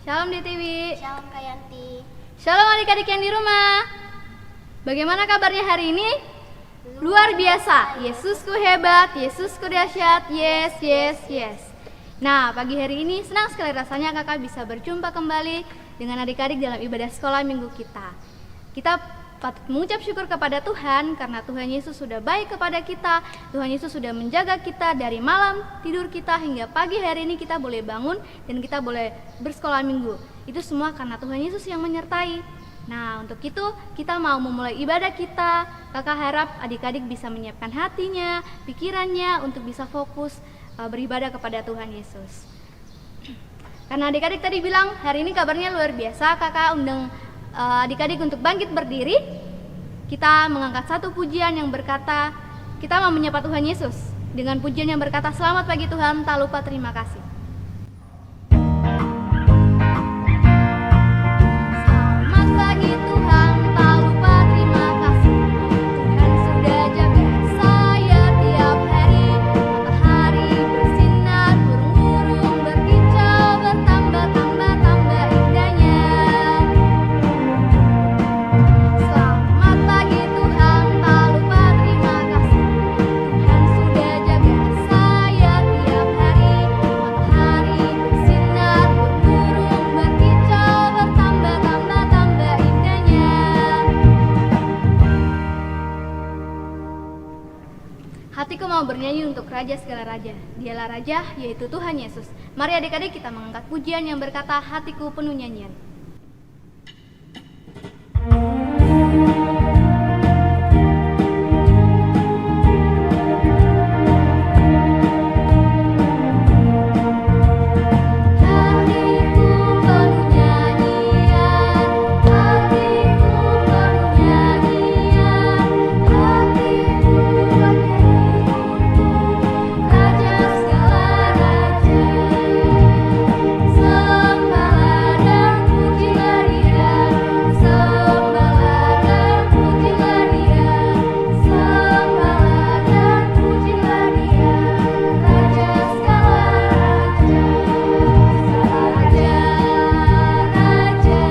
Shalom DTW. Shalom Kak Yanti. Shalom adik-adik yang di rumah. Bagaimana kabarnya hari ini? Luar biasa. Yesusku hebat, Yesusku dahsyat. Yes, yes, yes. Nah, pagi hari ini senang sekali rasanya kakak bisa berjumpa kembali dengan adik-adik dalam ibadah sekolah minggu kita. Kita patut mengucap syukur kepada Tuhan karena Tuhan Yesus sudah baik kepada kita. Tuhan Yesus sudah menjaga kita dari malam tidur kita hingga pagi hari ini kita boleh bangun dan kita boleh bersekolah minggu. Itu semua karena Tuhan Yesus yang menyertai. Nah, untuk itu kita mau memulai ibadah kita. Kakak harap adik-adik bisa menyiapkan hatinya, pikirannya untuk bisa fokus beribadah kepada Tuhan Yesus. Karena adik-adik tadi bilang hari ini kabarnya luar biasa, kakak undang adik-adik untuk bangkit berdiri. Kita mengangkat satu pujian yang berkata, kita mau menyapa Tuhan Yesus dengan pujian yang berkata, selamat pagi Tuhan, tak lupa terima kasih. Selamat pagi Tuhan, tak lupa terima kasih. Tuhan sudah jaga saya tiap hari. Matahari bersinar, burung-burung berkicau, bertambah-tambah indahnya. Selamat pagi Tuhan, tak lupa terima kasih. Tuhan sudah jaga saya tiap hari. Matahari bersinar, burung-burung berkicau, bertambah-tambah indahnya. Hatiku mau bernyanyi untuk Raja segala Raja. Dialah Raja, yaitu Tuhan Yesus. Mari adik-adik kita mengangkat pujian yang berkata, hatiku penuh nyanyian. Hatiku penuh nyanyian, hatiku penuh nyanyian, hatiku bernyanyi untuk Raja segala Raja. Sembahlah dan pujilah Dia, sembahlah dan pujilah Dia, sembahlah dan pujilah Dia, Raja segala Raja. Raja, Raja,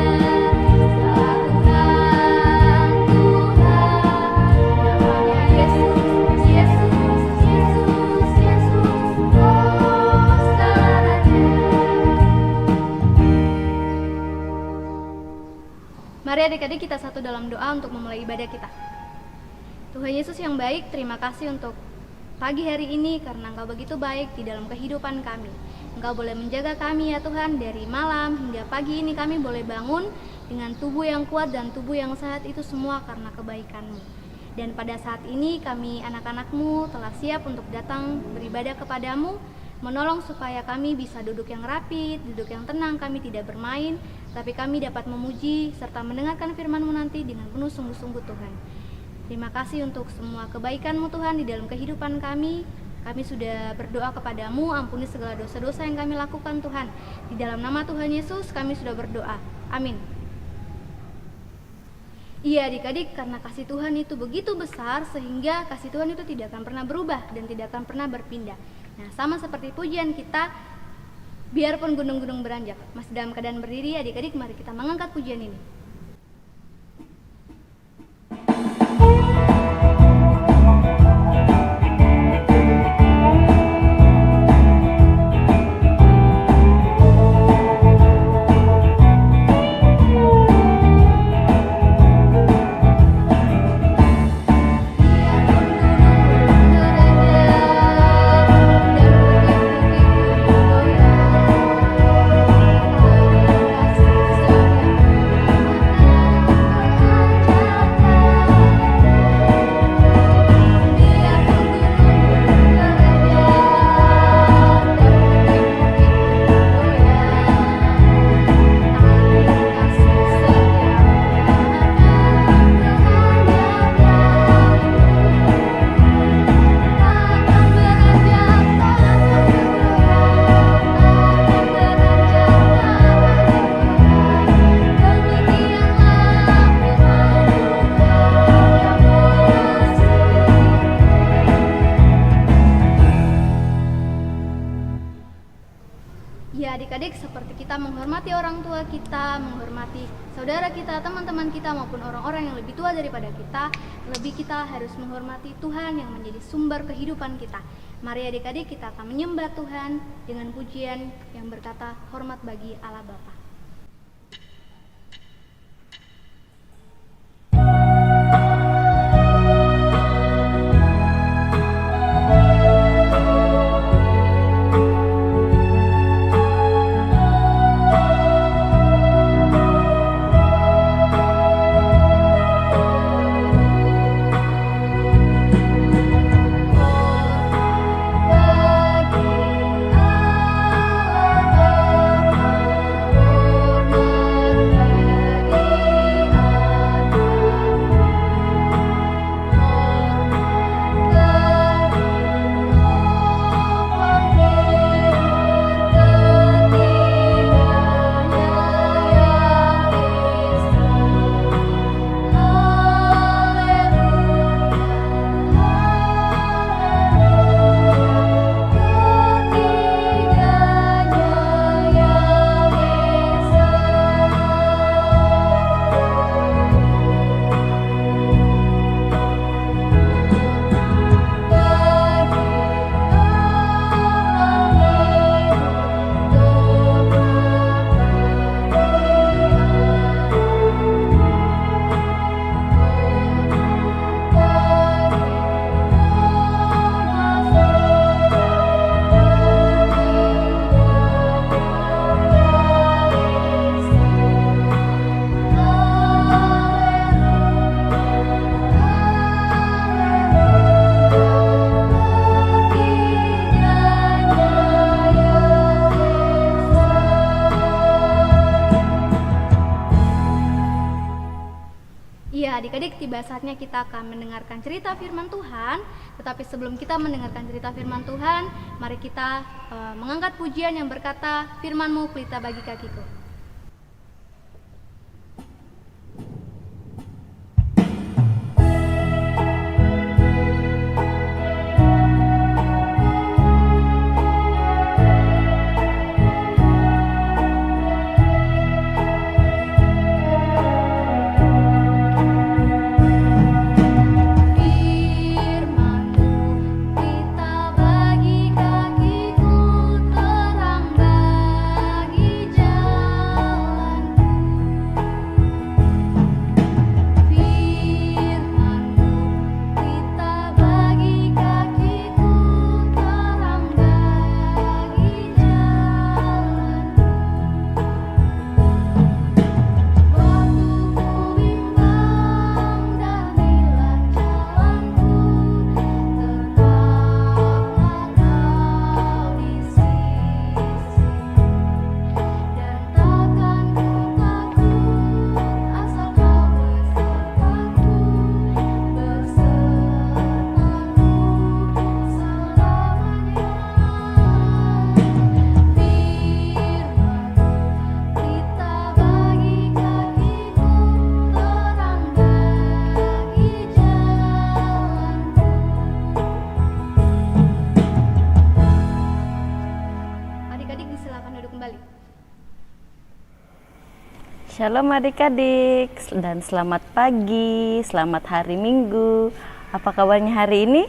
segala Tuhan, namanya Yesus, Yesus, Yesus, Yesus, oh segala Raja. Mari adik-adik kita satu dalam doa untuk memulai ibadah kita. Tuhan Yesus yang baik, terima kasih untuk pagi hari ini karena Engkau begitu baik di dalam kehidupan kami. Engkau boleh menjaga kami ya Tuhan dari malam hingga pagi ini kami boleh bangun dengan tubuh yang kuat dan tubuh yang sehat, itu semua karena kebaikan-Mu. Dan pada saat ini kami anak-anak-Mu telah siap untuk datang beribadah kepadamu, menolong supaya kami bisa duduk yang rapi, duduk yang tenang, kami tidak bermain, tapi kami dapat memuji serta mendengarkan firman-Mu nanti dengan penuh sungguh-sungguh Tuhan. Terima kasih untuk semua kebaikan-Mu Tuhan di dalam kehidupan kami. Kami sudah berdoa kepadamu, ampuni segala dosa-dosa yang kami lakukan Tuhan. Di dalam nama Tuhan Yesus kami sudah berdoa. Amin. Iya adik-adik, karena kasih Tuhan itu begitu besar sehingga kasih Tuhan itu tidak akan pernah berubah dan tidak akan pernah berpindah. Nah, sama seperti pujian kita, biarpun gunung-gunung beranjak, masih dalam keadaan berdiri, adik-adik mari kita mengangkat pujian ini. Biarpun gunung-gunung beranjak dan bukit-bukit goyang, seperti kita menghormati orang tua kita, menghormati saudara kita, teman-teman kita, maupun orang-orang yang lebih tua daripada kita, lebih kita harus menghormati Tuhan yang menjadi sumber kehidupan kita. Mari adik-adik, kita akan menyembah Tuhan dengan pujian yang berkata, hormat bagi Allah Bapa. Adik-adik, tiba saatnya kita akan mendengarkan cerita firman Tuhan. Tetapi sebelum kita mendengarkan cerita firman Tuhan, mari kita mengangkat pujian yang berkata, firman-Mu pelita bagi kakiku. Shalom adik-adik dan selamat pagi, selamat hari Minggu. Apa kabarnya hari ini?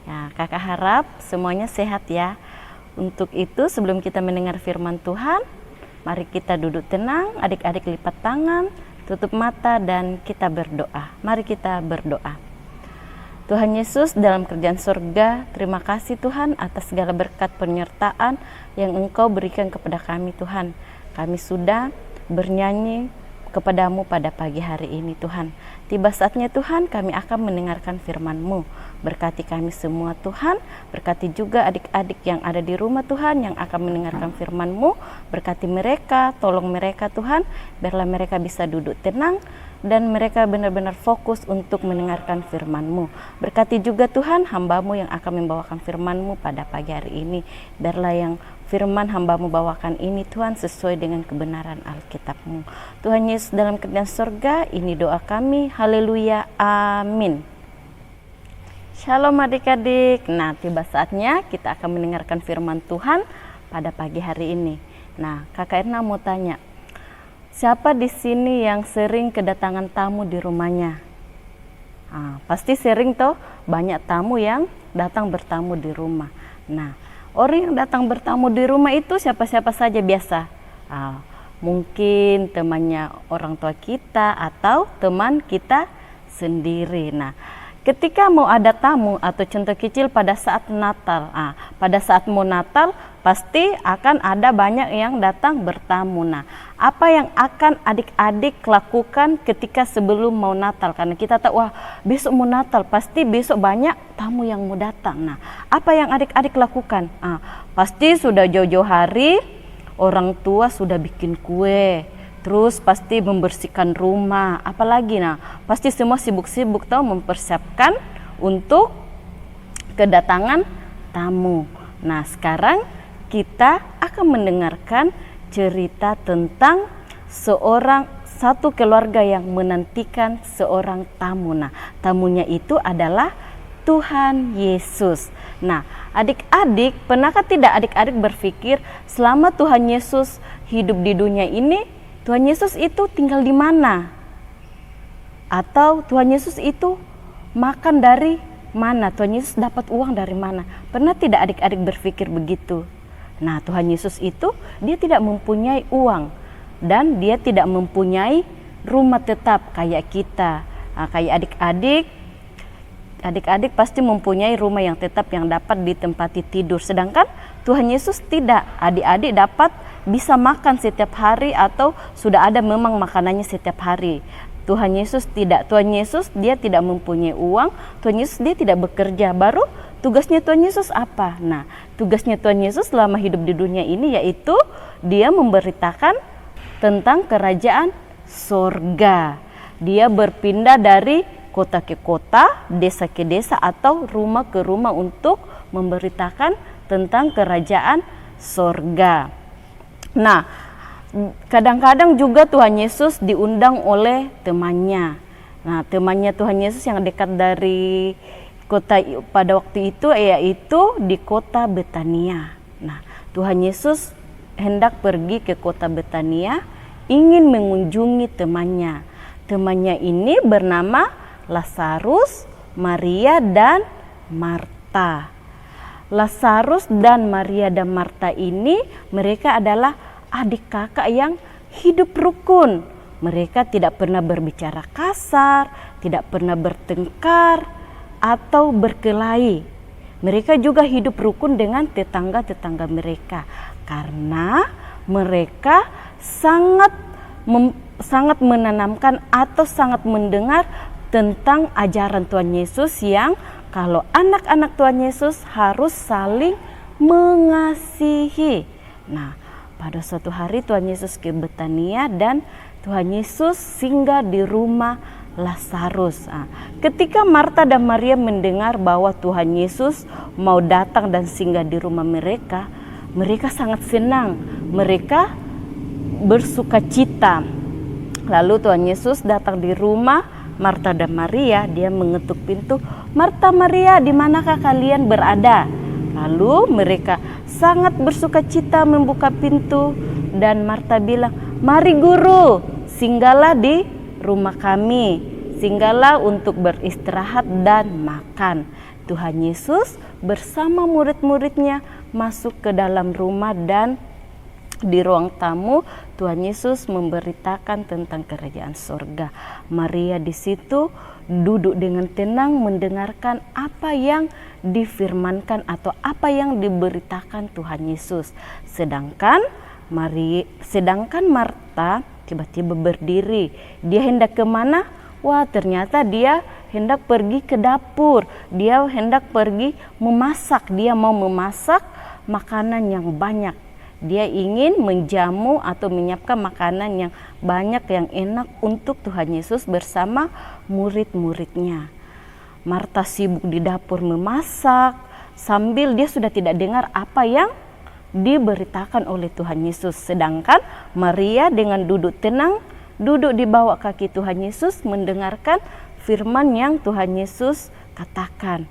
Ya, kakak harap semuanya sehat ya. Untuk itu sebelum kita mendengar firman Tuhan, mari kita duduk tenang, adik-adik lipat tangan, tutup mata dan kita berdoa. Mari kita berdoa. Tuhan Yesus dalam kerjaan surga, terima kasih Tuhan atas segala berkat penyertaan yang Engkau berikan kepada kami Tuhan. Kami sudah bernyanyi kepadamu pada pagi hari ini Tuhan. Tiba saatnya Tuhan kami akan mendengarkan firman-Mu. Berkati kami semua Tuhan, berkati juga adik-adik yang ada di rumah Tuhan yang akan mendengarkan firman-Mu. Berkati mereka, tolong mereka Tuhan, biarlah mereka bisa duduk tenang dan mereka benar-benar fokus untuk mendengarkan firman-Mu. Berkati juga Tuhan hamba-Mu yang akan membawakan firman-Mu pada pagi hari ini. Biarlah yang firman hamba-Mu bawakan ini Tuhan sesuai dengan kebenaran Alkitab-Mu. Tuhan Yesus dalam kerajaan surga, ini doa kami. Haleluya, amin. Shalom adik-adik. Nah, tiba saatnya kita akan mendengarkan firman Tuhan pada pagi hari ini. Nah, Kakak Erna mau tanya, siapa di sini yang sering kedatangan tamu di rumahnya? Pasti sering toh, banyak tamu yang datang bertamu di rumah. Nah, orang yang datang bertamu di rumah itu siapa-siapa saja biasa. Mungkin temannya orang tua kita atau teman kita sendiri. Nah, ketika mau ada tamu atau contoh kecil pada saat Natal, pada saat mau Natal pasti akan ada banyak yang datang bertamu. Nah, apa yang akan adik-adik lakukan ketika sebelum mau Natal? Karena kita tahu, wah besok mau Natal, pasti besok banyak tamu yang mau datang. Nah, apa yang adik-adik lakukan? Pasti sudah jauh-jauh hari orang tua sudah bikin kue, terus pasti membersihkan rumah, apalagi pasti semua sibuk-sibuk tahu mempersiapkan untuk kedatangan tamu. Nah, sekarang kita akan mendengarkan cerita tentang satu keluarga yang menantikan seorang tamu. Nah, tamunya itu adalah Tuhan Yesus. Nah, adik-adik, pernahkah tidak adik-adik berpikir selama Tuhan Yesus hidup di dunia ini, Tuhan Yesus itu tinggal di mana? Atau Tuhan Yesus itu makan dari mana? Tuhan Yesus dapat uang dari mana? Pernah tidak adik-adik berpikir begitu? Nah, Tuhan Yesus itu dia tidak mempunyai uang dan dia tidak mempunyai rumah tetap kayak kita. Kayak adik-adik pasti mempunyai rumah yang tetap yang dapat ditempati tidur. Sedangkan Tuhan Yesus tidak. Adik-adik dapat bisa makan setiap hari atau sudah ada memang makanannya setiap hari. Tuhan Yesus tidak. Tuhan Yesus dia tidak mempunyai uang. Tuhan Yesus dia tidak bekerja. Baru tugasnya Tuhan Yesus apa? Nah, tugasnya Tuhan Yesus selama hidup di dunia ini yaitu dia memberitakan tentang kerajaan sorga. Dia berpindah dari kota ke kota, desa ke desa atau rumah ke rumah untuk memberitakan tentang kerajaan sorga. Nah, kadang-kadang juga Tuhan Yesus diundang oleh temannya. Nah, temannya Tuhan Yesus yang dekat dari kota pada waktu itu yaitu di kota Betania. Nah, Tuhan Yesus hendak pergi ke kota Betania ingin mengunjungi temannya. Temannya ini bernama Lazarus, Maria dan Marta. Lazarus dan Maria dan Marta ini mereka adalah adik kakak yang hidup rukun. Mereka tidak pernah berbicara kasar, tidak pernah bertengkar atau berkelahi. Mereka juga hidup rukun dengan tetangga-tetangga mereka karena mereka sangat menanamkan atau sangat mendengar tentang ajaran Tuhan Yesus yang kalau anak-anak Tuhan Yesus harus saling mengasihi. Nah, pada suatu hari Tuhan Yesus ke Betania dan Tuhan Yesus singgah di rumah Lazarus. Ketika Marta dan Maria mendengar bahwa Tuhan Yesus mau datang dan singgah di rumah mereka, mereka sangat senang. Mereka bersukacita. Lalu Tuhan Yesus datang di rumah Marta dan Maria. Dia mengetuk pintu. Marta, Maria, di manakah kalian berada? Lalu mereka sangat bersukacita membuka pintu dan Marta bilang, mari guru, singgahlah di rumah kami, singgahlah untuk beristirahat dan makan. Tuhan Yesus bersama murid-muridnya masuk ke dalam rumah dan di ruang tamu Tuhan Yesus memberitakan tentang kerajaan surga. Maria di situ duduk dengan tenang mendengarkan apa yang difirmankan atau apa yang diberitakan Tuhan Yesus. Sedangkan Marta tiba-tiba berdiri. Dia hendak kemana? Wah, ternyata dia hendak pergi ke dapur. Dia hendak pergi memasak. Dia mau memasak makanan yang banyak. Dia ingin menjamu atau menyiapkan makanan yang banyak, yang enak untuk Tuhan Yesus bersama murid-muridnya. Marta sibuk di dapur memasak, sambil dia sudah tidak dengar apa yang diberitakan oleh Tuhan Yesus. Sedangkan Maria dengan duduk tenang, duduk di bawah kaki Tuhan Yesus mendengarkan firman yang Tuhan Yesus katakan.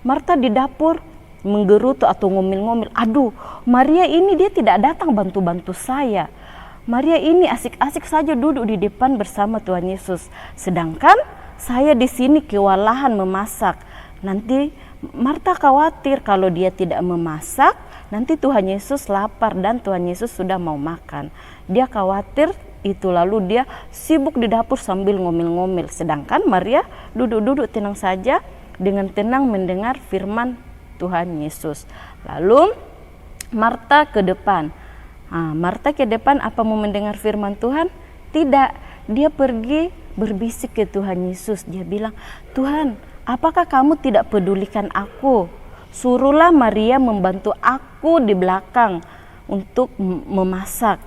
Marta di dapur menggerutu atau ngomel-ngomel, aduh Maria ini dia tidak datang bantu-bantu saya. Maria ini asik-asik saja duduk di depan bersama Tuhan Yesus. Sedangkan saya di sini kewalahan memasak. Nanti Marta khawatir kalau dia tidak memasak, nanti Tuhan Yesus lapar dan Tuhan Yesus sudah mau makan. Dia khawatir itu, lalu dia sibuk di dapur sambil ngomel-ngomel. Sedangkan Maria duduk-duduk tenang saja dengan tenang mendengar firman Tuhan Yesus. Lalu Marta ke depan. Marta ke depan apa mau mendengar firman Tuhan? Tidak. Dia pergi berbisik ke Tuhan Yesus. Dia bilang, Tuhan, apakah kamu tidak pedulikan aku? Suruhlah Maria membantu aku di belakang untuk memasak.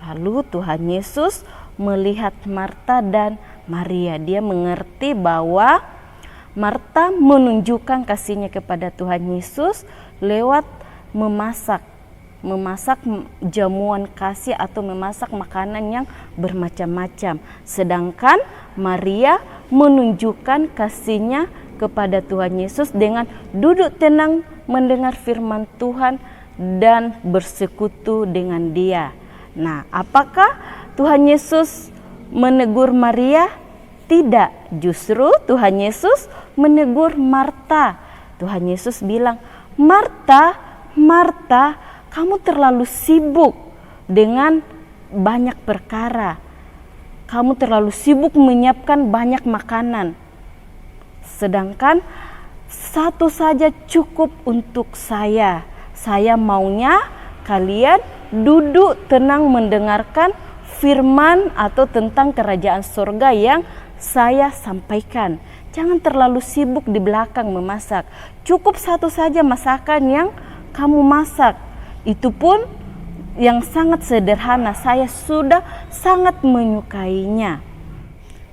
Lalu Tuhan Yesus melihat Marta dan Maria. Dia mengerti bahwa Marta menunjukkan kasihnya kepada Tuhan Yesus lewat memasak jamuan kasih atau memasak makanan yang bermacam-macam. Sedangkan Maria menunjukkan kasihnya kepada Tuhan Yesus dengan duduk tenang mendengar firman Tuhan dan bersekutu dengan Dia. Nah, apakah Tuhan Yesus menegur Maria? Tidak, justru Tuhan Yesus menegur Marta. Tuhan Yesus bilang, Marta, Marta, kamu terlalu sibuk dengan banyak perkara. Kamu terlalu sibuk menyiapkan banyak makanan. Sedangkan satu saja cukup untuk saya. Saya maunya kalian duduk tenang mendengarkan firman atau tentang kerajaan surga yang saya sampaikan. Jangan terlalu sibuk di belakang memasak. Cukup satu saja masakan yang kamu masak. Itu pun yang sangat sederhana. Saya sudah sangat menyukainya.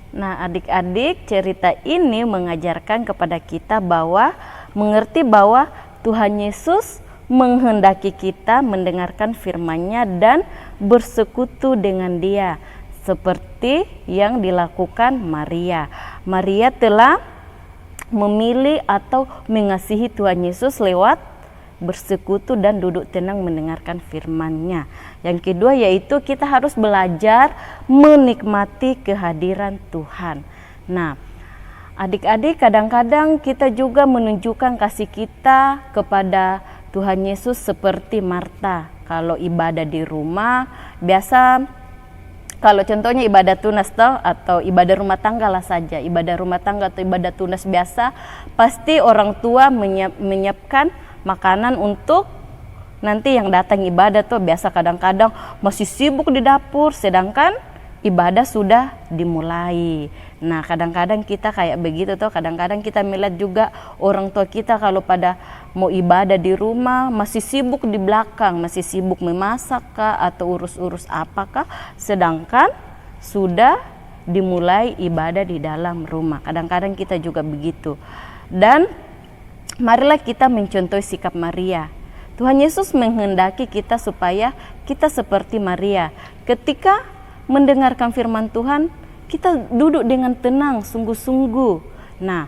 Nah, adik-adik, cerita ini mengajarkan kepada kita bahwa mengerti bahwa Tuhan Yesus menghendaki kita mendengarkan firman-Nya dan bersekutu dengan Dia. Seperti yang dilakukan Maria. Maria telah memilih atau mengasihi Tuhan Yesus lewat bersekutu dan duduk tenang mendengarkan firman-Nya. Yang kedua yaitu kita harus belajar menikmati kehadiran Tuhan. Nah, adik-adik, kadang-kadang kita juga menunjukkan kasih kita kepada Tuhan Yesus seperti Marta. Kalau ibadah di rumah, biasa kalau contohnya ibadah tunas atau ibadah rumah tangga lah saja, ibadah rumah tangga atau ibadah tunas biasa, pasti orang tua menyiapkan makanan untuk nanti yang datang ibadah tuh. Biasa kadang-kadang masih sibuk di dapur, sedangkan ibadah sudah dimulai. Nah, kadang-kadang kita kayak begitu tuh. Kadang-kadang kita melihat juga orang tua kita kalau pada mau ibadah di rumah masih sibuk di belakang, masih sibuk memasak kah atau urus-urus apakah, sedangkan sudah dimulai ibadah di dalam rumah. Kadang-kadang kita juga begitu. Dan marilah kita mencontohi sikap Maria. Tuhan Yesus menghendaki kita supaya kita seperti Maria. Ketika mendengarkan firman Tuhan, kita duduk dengan tenang, sungguh-sungguh. Nah,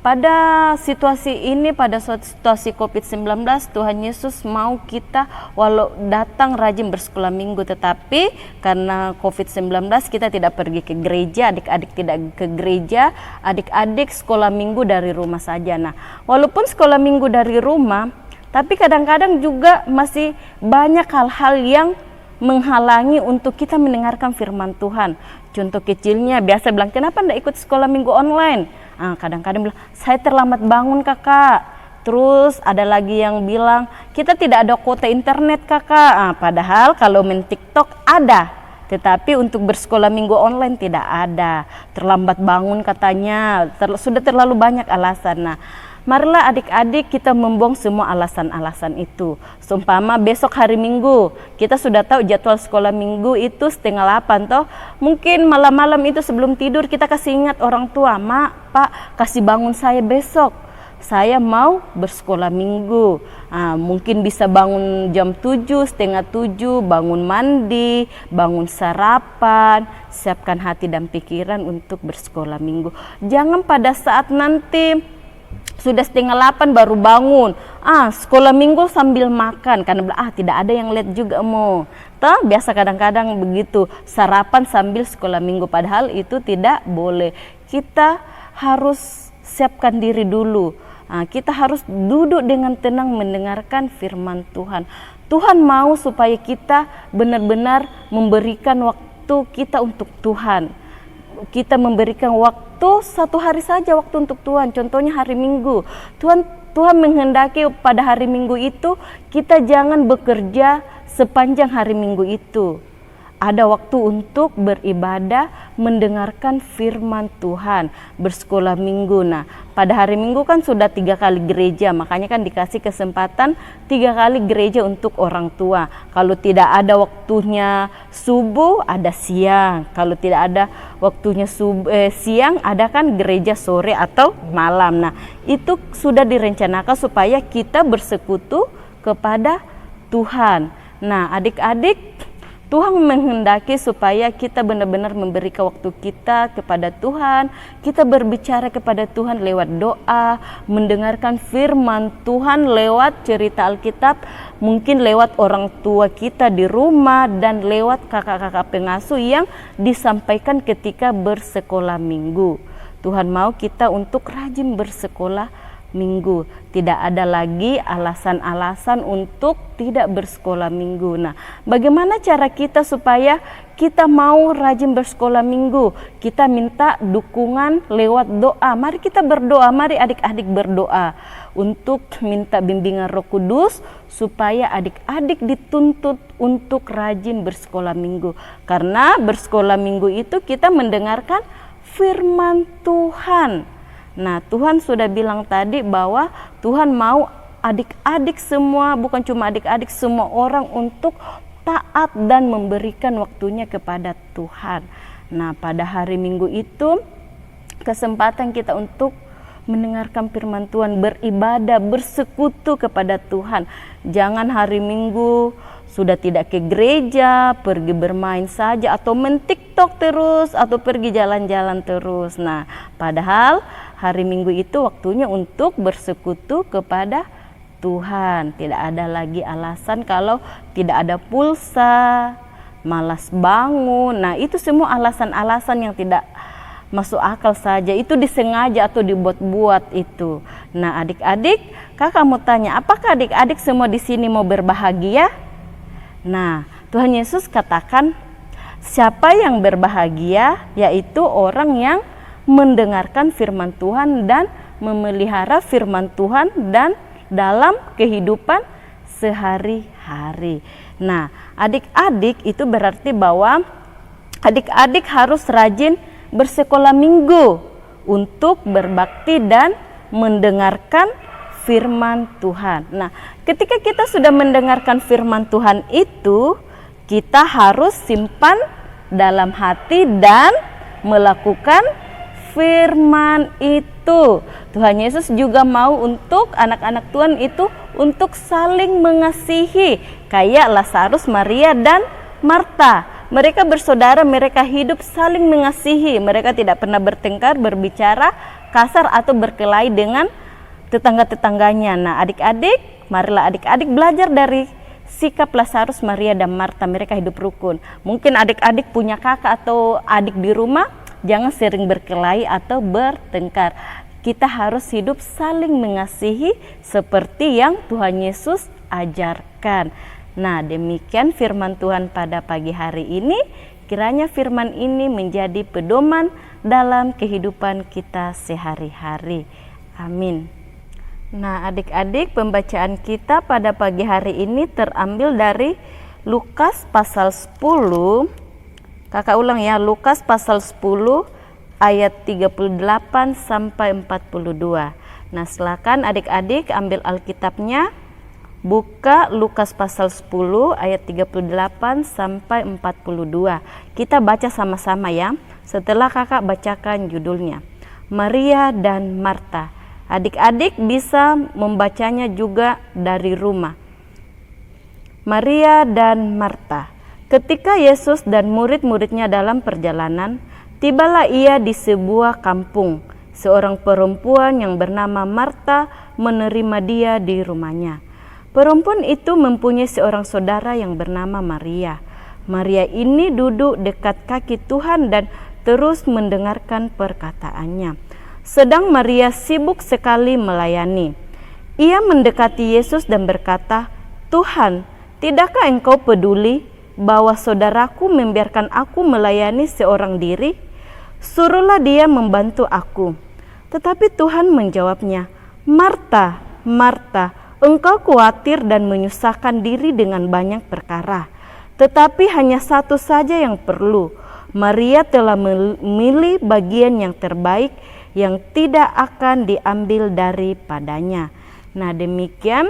pada situasi ini, pada situasi COVID-19, Tuhan Yesus mau kita walau datang rajin bersekolah minggu, tetapi karena COVID-19 kita tidak pergi ke gereja, adik-adik tidak ke gereja, adik-adik sekolah minggu dari rumah saja. Nah, walaupun sekolah minggu dari rumah, tapi kadang-kadang juga masih banyak hal-hal yang menghalangi untuk kita mendengarkan firman Tuhan. Contoh kecilnya biasa bilang, kenapa enggak ikut sekolah minggu online? Kadang-kadang bilang, saya terlambat bangun kakak. Terus ada lagi yang bilang, kita tidak ada kuota internet kakak. Padahal kalau main TikTok ada, tetapi untuk bersekolah minggu online tidak ada. Terlambat bangun katanya, sudah terlalu banyak alasan. Nah, marilah adik-adik kita membuang semua alasan-alasan itu. Seumpama besok hari Minggu, kita sudah tahu jadwal sekolah minggu itu 7:30 toh. Mungkin malam-malam itu sebelum tidur kita kasih ingat orang tua, Mak, Pak, kasih bangun saya besok. Saya mau bersekolah minggu. Mungkin bisa bangun jam 7, 6:30, bangun mandi, bangun sarapan, siapkan hati dan pikiran untuk bersekolah minggu. Jangan pada saat nanti sudah 7:30 baru bangun. Sekolah minggu sambil makan karena tidak ada yang lihat juga mau. Biasa kadang-kadang begitu, sarapan sambil sekolah minggu, padahal itu tidak boleh. Kita harus siapkan diri dulu. Kita harus duduk dengan tenang mendengarkan firman Tuhan. Tuhan mau supaya kita benar-benar memberikan waktu kita untuk Tuhan. Kita memberikan waktu 1 hari saja waktu untuk Tuhan. Contohnya hari Minggu. Tuhan menghendaki pada hari Minggu itu kita jangan bekerja sepanjang hari Minggu itu. Ada waktu untuk beribadah, mendengarkan firman Tuhan, bersekolah minggu. Nah, pada hari Minggu kan sudah 3 kali gereja, makanya kan dikasih kesempatan 3 kali gereja untuk orang tua. Kalau tidak ada waktunya subuh, ada siang. Kalau tidak ada waktunya siang, ada kan gereja sore atau malam. Nah, itu sudah direncanakan supaya kita bersekutu kepada Tuhan. Nah, adik-adik, Tuhan menghendaki supaya kita benar-benar memberikan waktu kita kepada Tuhan. Kita berbicara kepada Tuhan lewat doa, mendengarkan firman Tuhan lewat cerita Alkitab, mungkin lewat orang tua kita di rumah, dan lewat kakak-kakak pengasuh yang disampaikan ketika bersekolah minggu. Tuhan mau kita untuk rajin bersekolah minggu. Tidak ada lagi alasan-alasan untuk tidak bersekolah minggu. Nah, bagaimana cara kita supaya kita mau rajin bersekolah minggu? Kita minta dukungan lewat doa. Mari kita berdoa, mari adik-adik berdoa untuk minta bimbingan Roh Kudus supaya adik-adik dituntut untuk rajin bersekolah minggu. Karena bersekolah minggu itu kita mendengarkan firman Tuhan. Nah, Tuhan sudah bilang tadi bahwa Tuhan mau adik-adik semua, bukan cuma adik-adik, semua orang untuk taat dan memberikan waktunya kepada Tuhan. Nah, pada hari Minggu itu kesempatan kita untuk mendengarkan firman Tuhan, beribadah, bersekutu kepada Tuhan. Jangan hari Minggu sudah tidak ke gereja, pergi bermain saja, atau men-TikTok terus, atau pergi jalan-jalan terus. Nah, padahal hari Minggu itu waktunya untuk bersekutu kepada Tuhan. Tidak ada lagi alasan kalau tidak ada pulsa, malas bangun. Nah, itu semua alasan-alasan yang tidak masuk akal saja. Itu disengaja atau dibuat-buat itu. Nah, adik-adik, kakak mau tanya, apakah adik-adik semua di sini mau berbahagia? Nah, Tuhan Yesus katakan, siapa yang berbahagia yaitu orang yang mendengarkan firman Tuhan dan memelihara firman Tuhan dan dalam kehidupan sehari-hari. Nah, adik-adik itu berarti bahwa adik-adik harus rajin bersekolah minggu untuk berbakti dan mendengarkan firman Tuhan. Nah, ketika kita sudah mendengarkan firman Tuhan itu, kita harus simpan dalam hati dan melakukan firman itu. Tuhan Yesus juga mau untuk anak-anak Tuhan itu untuk saling mengasihi, kayak Lazarus, Maria, dan Marta. Mereka bersaudara, mereka hidup saling mengasihi. Mereka tidak pernah bertengkar, berbicara kasar atau berkelahi dengan tetangga-tetangganya. Nah, adik-adik, marilah adik-adik belajar dari sikap Lazarus, Maria, dan Marta. Mereka hidup rukun. Mungkin adik-adik punya kakak atau adik di rumah, jangan sering berkelahi atau bertengkar. Kita harus hidup saling mengasihi seperti yang Tuhan Yesus ajarkan. Nah, demikian firman Tuhan pada pagi hari ini. Kiranya firman ini menjadi pedoman dalam kehidupan kita sehari-hari. Amin. Nah, adik-adik, pembacaan kita pada pagi hari ini terambil dari Lukas pasal 10. Kakak ulang ya, Lukas pasal 10 ayat 38 sampai 42. Nah, silakan adik-adik ambil Alkitabnya, buka Lukas pasal 10 ayat 38 sampai 42. Kita baca sama-sama ya. Setelah kakak bacakan judulnya, Maria dan Marta. Adik-adik bisa membacanya juga dari rumah. Maria dan Marta. Ketika Yesus dan murid-muridnya dalam perjalanan, tibalah ia di sebuah kampung. seorang perempuan yang bernama Marta menerima dia di rumahnya. Perempuan itu mempunyai seorang saudara yang bernama Maria. Maria ini duduk dekat kaki Tuhan dan terus mendengarkan perkataannya. Sedang Maria sibuk sekali melayani. Ia mendekati Yesus dan berkata, "Tuhan, tidakkah engkau peduli bahwa saudaraku membiarkan aku melayani seorang diri? Suruhlah dia membantu aku." Tetapi Tuhan menjawabnya, "Marta, Marta, engkau khawatir dan menyusahkan diri dengan banyak perkara. Tetapi hanya satu saja yang perlu. Maria telah memilih bagian yang terbaik yang tidak akan diambil daripadanya." Nah, demikian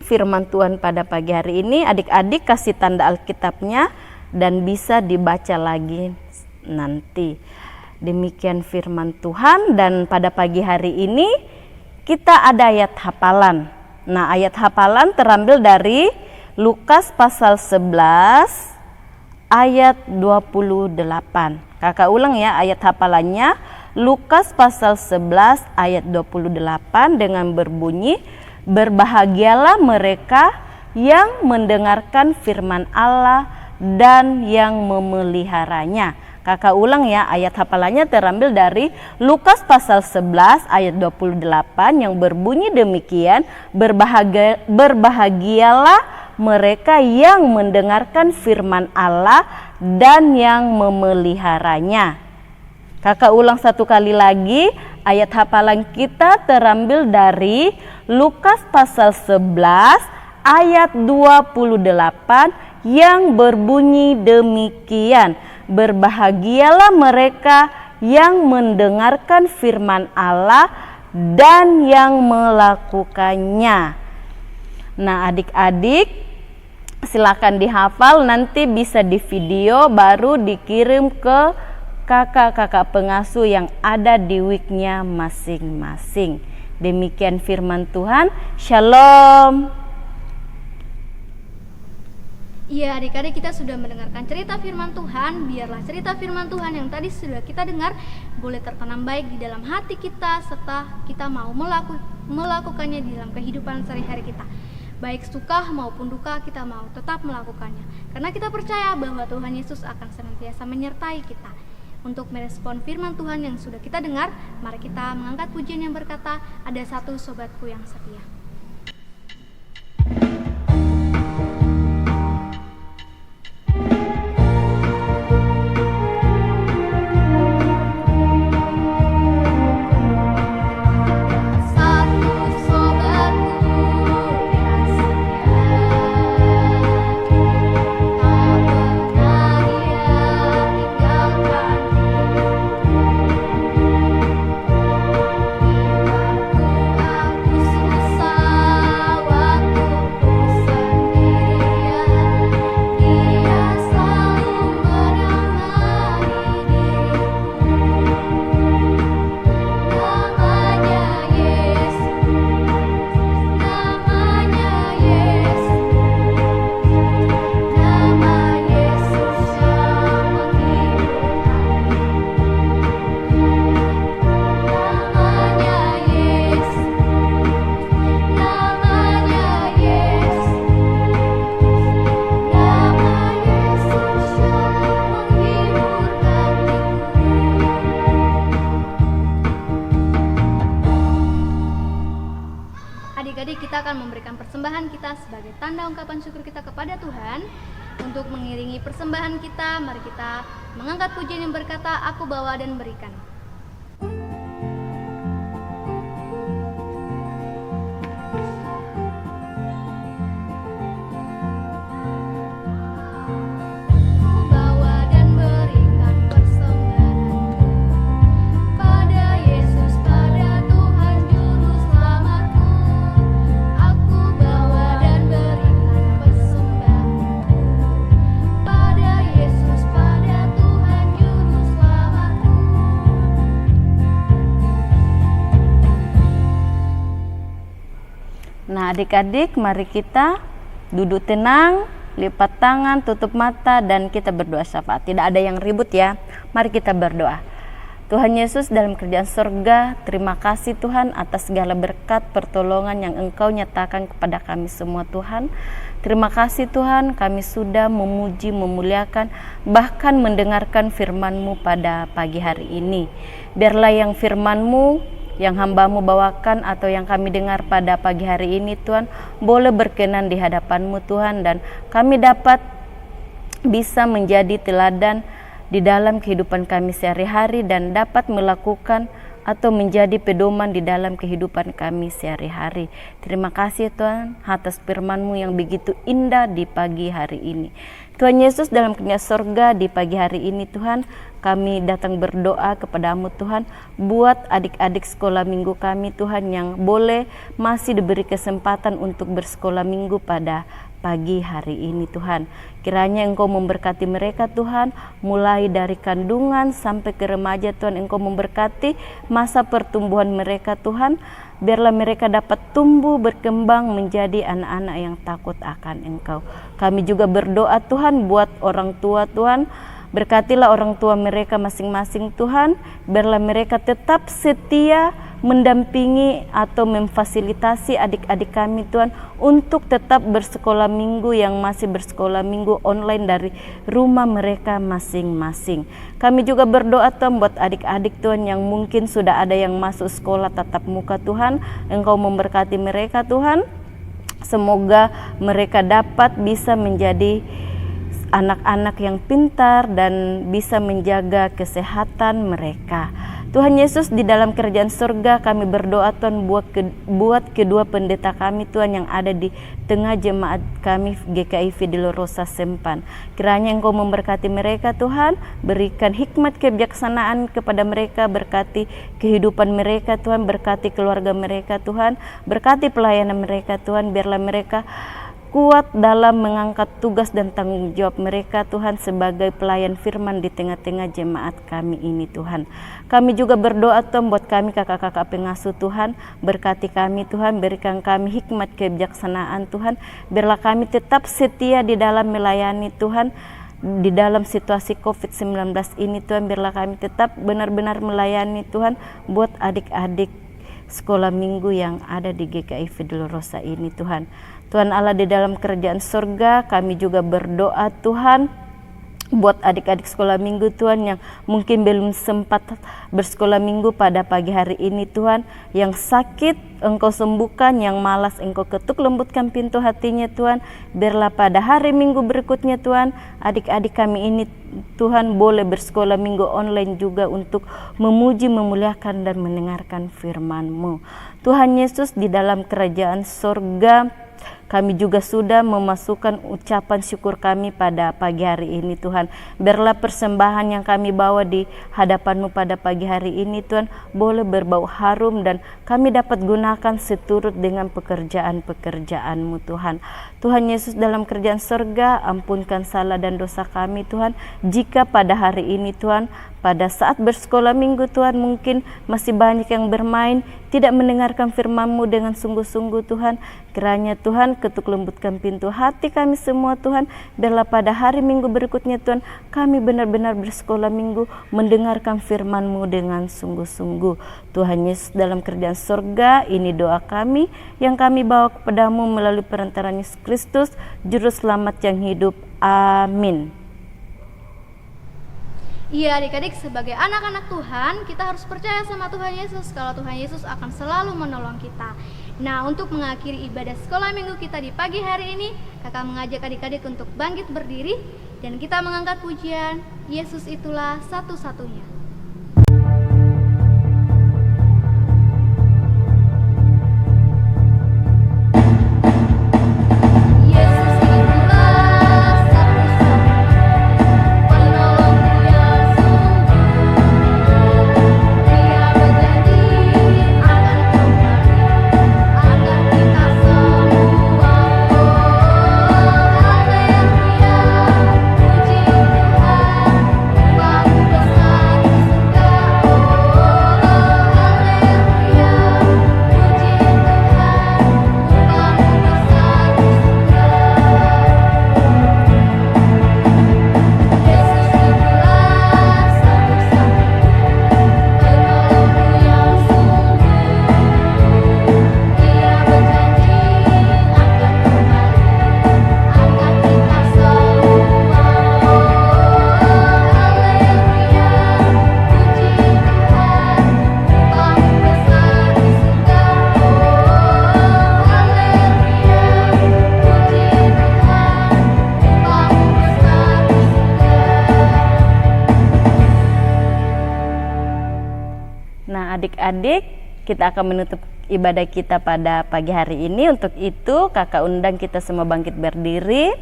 firman Tuhan pada pagi hari ini. Adik-adik kasih tanda Alkitabnya dan bisa dibaca lagi nanti. Demikian firman Tuhan, dan pada pagi hari ini kita ada ayat hafalan. Nah, ayat hafalan terambil dari Lukas pasal 11 ayat 28. Kakak ulang ya ayat hafalannya. Lukas pasal 11 ayat 28 dengan berbunyi, "Berbahagialah mereka yang mendengarkan firman Allah dan yang memeliharanya." Kakak ulang ya, ayat hafalannya terambil dari Lukas pasal 11 ayat 28 yang berbunyi demikian, "Berbahagialah mereka yang mendengarkan firman Allah dan yang memeliharanya." Kakak ulang satu kali lagi, ayat hafalan kita terambil dari Lukas pasal 11 ayat 28 yang berbunyi demikian, "Berbahagialah mereka yang mendengarkan firman Allah dan yang melakukannya." Nah, adik-adik silakan dihafal, nanti bisa di video baru dikirim ke kakak-kakak pengasuh yang ada di weeknya masing-masing. Demikian firman Tuhan. Shalom. Iya, adik-adik, kita sudah mendengarkan cerita firman Tuhan. Biarlah cerita firman Tuhan yang tadi sudah kita dengar boleh tertanam baik di dalam hati kita, serta kita mau melakukannya di dalam kehidupan sehari-hari kita. Baik suka maupun duka, kita mau tetap melakukannya. Karena kita percaya bahwa Tuhan Yesus akan senantiasa menyertai kita. Untuk merespon firman Tuhan yang sudah kita dengar, mari kita mengangkat pujian yang berkata, "Ada satu sobatku yang setia." Adik-adik, kita akan memberikan persembahan kita sebagai tanda ungkapan syukur kita kepada Tuhan. Untuk mengiringi persembahan kita, mari kita mengangkat pujian yang berkata, "Aku bawa dan berikan." Nah, adik-adik, mari kita duduk tenang, lipat tangan, tutup mata, dan kita berdoa syafaat. Tidak ada yang ribut ya. Mari kita berdoa. Tuhan Yesus dalam kerajaan surga, terima kasih Tuhan atas segala berkat pertolongan yang Engkau nyatakan kepada kami semua Tuhan. Terima kasih Tuhan, kami sudah memuji, memuliakan, bahkan mendengarkan firman-Mu pada pagi hari ini. Biarlah yang firman-Mu, yang hamba-Mu bawakan atau yang kami dengar pada pagi hari ini Tuhan, boleh berkenan di hadapan-Mu Tuhan, dan kami dapat bisa menjadi teladan di dalam kehidupan kami sehari-hari dan dapat melakukan atau menjadi pedoman di dalam kehidupan kami sehari-hari. Terima kasih Tuhan atas firman-Mu yang begitu indah di pagi hari ini. Tuhan Yesus dalam kerajaan surga di pagi hari ini Tuhan, kami datang berdoa kepada-Mu Tuhan, buat adik-adik sekolah minggu kami Tuhan yang boleh masih diberi kesempatan untuk bersekolah minggu pada pagi hari ini Tuhan. Kiranya Engkau memberkati mereka Tuhan, mulai dari kandungan sampai ke remaja Tuhan. Engkau memberkati masa pertumbuhan mereka Tuhan. Biarlah mereka dapat tumbuh berkembang menjadi anak-anak yang takut akan Engkau. Kami juga berdoa Tuhan buat orang tua Tuhan. Berkatilah orang tua mereka masing-masing Tuhan. Biarlah mereka tetap setia mendampingi atau memfasilitasi adik-adik kami Tuhan untuk tetap bersekolah minggu yang masih bersekolah minggu online dari rumah mereka masing-masing. Kami juga berdoa Tuhan buat adik-adik Tuhan yang mungkin sudah ada yang masuk sekolah tatap muka Tuhan. Engkau memberkati mereka Tuhan. Semoga mereka dapat bisa menjadi anak-anak yang pintar dan bisa menjaga kesehatan mereka. Tuhan Yesus di dalam kerajaan surga kami berdoa Tuhan buat kedua pendeta kami Tuhan yang ada di tengah jemaat kami GKI Fidelorosa Sempan. Kiranya Engkau memberkati mereka Tuhan, berikan hikmat kebijaksanaan kepada mereka, berkati kehidupan mereka Tuhan, berkati keluarga mereka Tuhan, berkati pelayanan mereka Tuhan, biarlah mereka kuat dalam mengangkat tugas dan tanggung jawab mereka Tuhan sebagai pelayan firman di tengah-tengah jemaat kami ini Tuhan. Kami juga berdoa Tuhan buat kami kakak-kakak pengasuh Tuhan, berkati kami Tuhan, berikan kami hikmat kebijaksanaan Tuhan, biarlah kami tetap setia di dalam melayani Tuhan. Di dalam situasi COVID-19 ini Tuhan, biarlah kami tetap benar-benar melayani Tuhan buat adik-adik sekolah minggu yang ada di GKI Fidelorosa ini Tuhan. Tuhan Allah di dalam kerajaan surga, kami juga berdoa Tuhan buat adik-adik sekolah minggu Tuhan yang mungkin belum sempat bersekolah minggu pada pagi hari ini Tuhan, yang sakit Engkau sembuhkan, yang malas Engkau ketuk lembutkan pintu hatinya Tuhan. Biarlah pada hari minggu berikutnya Tuhan, adik-adik kami ini Tuhan boleh bersekolah minggu online juga untuk memuji, memuliakan dan mendengarkan firman-Mu. Tuhan Yesus di dalam kerajaan surga, kami juga sudah memasukkan ucapan syukur kami pada pagi hari ini Tuhan. Biarlah persembahan yang kami bawa di hadapan-Mu pada pagi hari ini Tuhan boleh berbau harum dan kami dapat gunakan seturut dengan pekerjaan-pekerjaan-Mu Tuhan. Tuhan Yesus dalam kerajaan surga, ampunkan salah dan dosa kami Tuhan. Jika pada hari ini Tuhan, pada saat bersekolah minggu Tuhan mungkin masih banyak yang bermain, tidak mendengarkan firman-Mu dengan sungguh-sungguh Tuhan. Kiranya Tuhan ketuk lembutkan pintu hati kami semua Tuhan. Biarlah pada hari minggu berikutnya Tuhan, kami benar-benar bersekolah minggu mendengarkan firman-Mu dengan sungguh-sungguh. Tuhan Yesus dalam kerajaan surga, ini doa kami yang kami bawa kepada-Mu melalui perantaraan Yesus Kristus, Juru Selamat yang hidup. Amin. Iya adik-adik, sebagai anak-anak Tuhan, kita harus percaya sama Tuhan Yesus kalau Tuhan Yesus akan selalu menolong kita. Nah, untuk mengakhiri ibadah sekolah minggu kita di pagi hari ini, kakak mengajak adik-adik untuk bangkit berdiri dan kita mengangkat pujian Yesus itulah satu-satunya. Puji Tuhan, Bapa besar adik-adik, kita akan menutup ibadah kita pada pagi hari ini. Untuk itu kakak undang kita semua bangkit berdiri.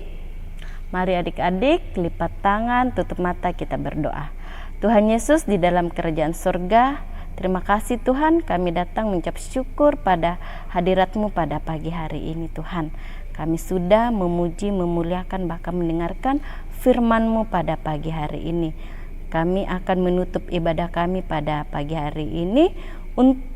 Mari adik-adik lipat tangan, tutup mata, kita berdoa. Tuhan Yesus di dalam kerajaan surga, terima kasih Tuhan, kami datang mengucap syukur pada hadirat-Mu pada pagi hari ini Tuhan. Kami sudah memuji, memuliakan, bahkan mendengarkan firman-Mu pada pagi hari ini. Kami akan menutup ibadah kami pada pagi hari ini.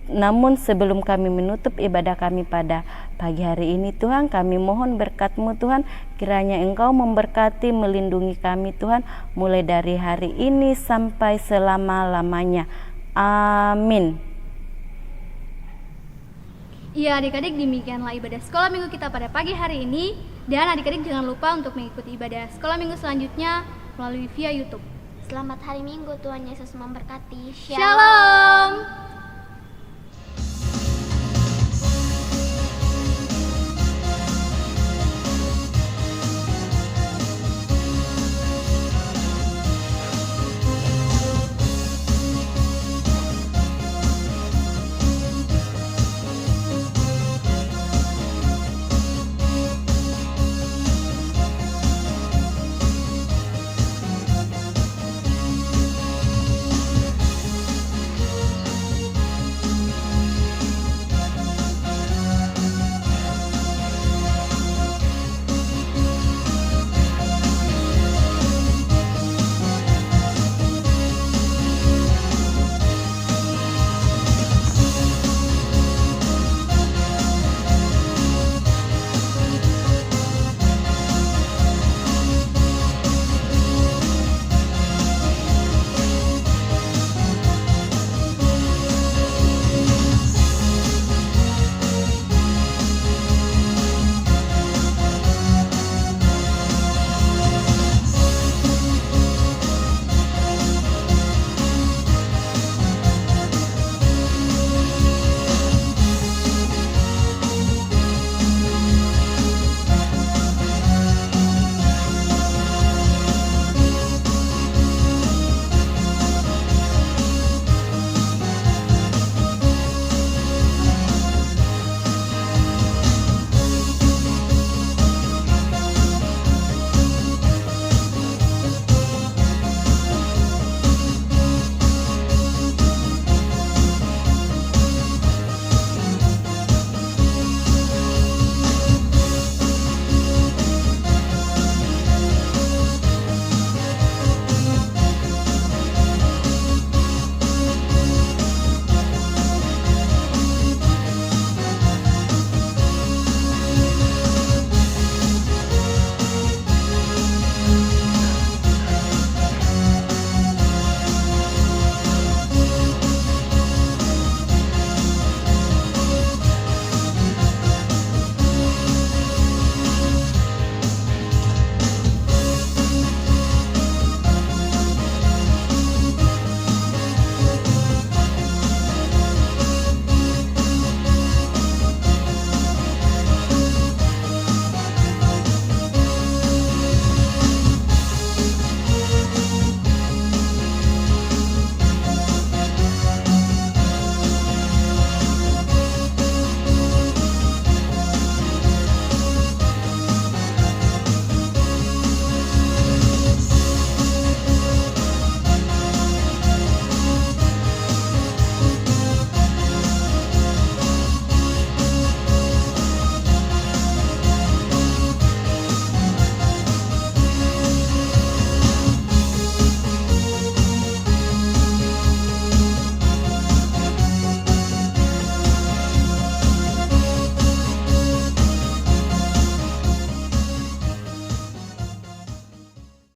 Namun sebelum kami menutup ibadah kami pada pagi hari ini Tuhan, kami mohon berkat-Mu Tuhan, kiranya Engkau memberkati, melindungi kami Tuhan, mulai dari hari ini sampai selama-lamanya. Amin. Iya adik-adik, demikianlah ibadah sekolah minggu kita pada pagi hari ini. Dan adik-adik jangan lupa untuk mengikuti ibadah sekolah minggu selanjutnya melalui via YouTube. Selamat hari Minggu, Tuhan Yesus memberkati. Shalom.